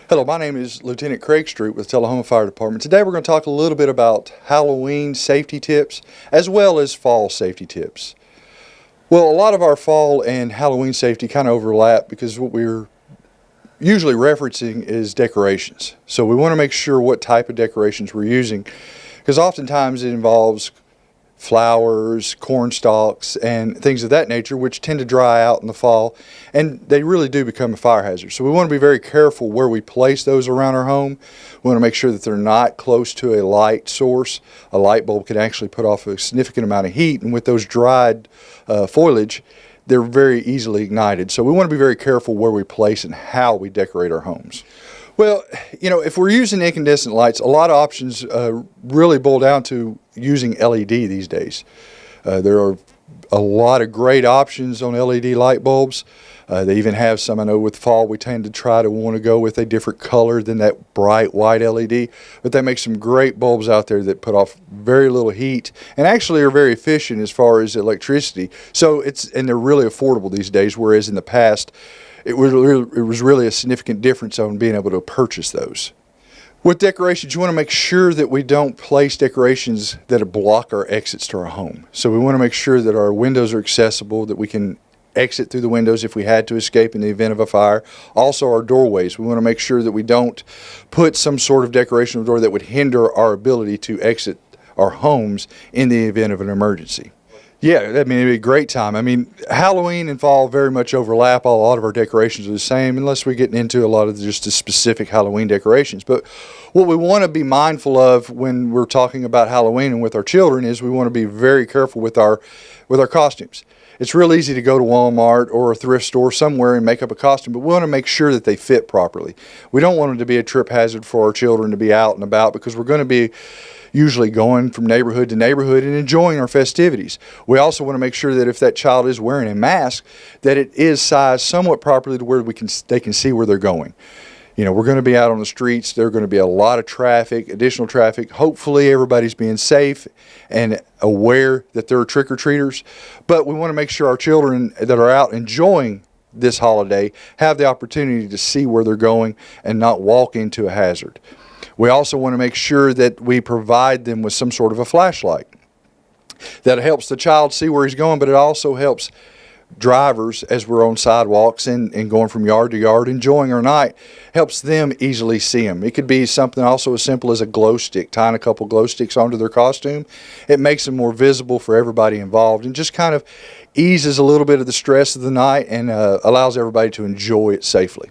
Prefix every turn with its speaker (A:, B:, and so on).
A: Hello, my name is Lieutenant Craig Stroop with Tullahoma Fire Department. Today we're going to talk a little bit about Halloween safety tips as well as fall safety tips. Well, a lot of our fall and Halloween safety kind of overlap because what we're usually referencing is decorations. So we want to make sure what type of decorations we're using, because oftentimes it involves flowers, corn stalks, and things of that nature, which tend to dry out in the fall, and they really do become a fire hazard. So we want to be very careful where we place those around our home. We want to make sure that they're not close to a light source. A light bulb can actually put off a significant amount of heat, and with those dried foliage, they're very easily ignited. So we want to be very careful where we place and how we decorate our homes. Well, if we're using incandescent lights, a lot of options really boil down to using LED these days. There are a lot of great options on LED light bulbs. They even have some, I know with fall we tend to try to want to go with a different color than that bright white LED, but they make some great bulbs out there that put off very little heat and actually are very efficient as far as electricity. And they're really affordable these days, whereas in the past it was really a significant difference on being able to purchase those. With decorations, you want to make sure that we don't place decorations that block our exits to our home. So we want to make sure that our windows are accessible, that we can exit through the windows if we had to escape in the event of a fire. Also our doorways, we want to make sure that we don't put some sort of decoration on the door that would hinder our ability to exit our homes in the event of an emergency. Yeah, it'd be a great time. Halloween and fall very much overlap. A lot of our decorations are the same, unless we're getting into a lot of just the specific Halloween decorations. But what we want to be mindful of when we're talking about Halloween and with our children is we want to be very careful with our costumes. It's real easy to go to Walmart or a thrift store somewhere and make up a costume, but we want to make sure that they fit properly. We don't want them to be a trip hazard for our children to be out and about, because we're going to be usually going from neighborhood to neighborhood and enjoying our festivities. We also want to make sure that if that child is wearing a mask, that it is sized somewhat properly to where they can see where they're going. We're going to be out on the streets. There's going to be a lot of traffic, additional traffic. Hopefully everybody's being safe and aware that they're trick-or-treaters. But we want to make sure our children that are out enjoying this holiday have the opportunity to see where they're going and not walk into a hazard. We also want to make sure that we provide them with some sort of a flashlight. That helps the child see where he's going, but it also helps drivers as we're on sidewalks and going from yard to yard enjoying our night, helps them easily see them. It could be something also as simple as a glow stick, tying a couple glow sticks onto their costume. It makes them more visible for everybody involved and just kind of eases a little bit of the stress of the night and allows everybody to enjoy it safely.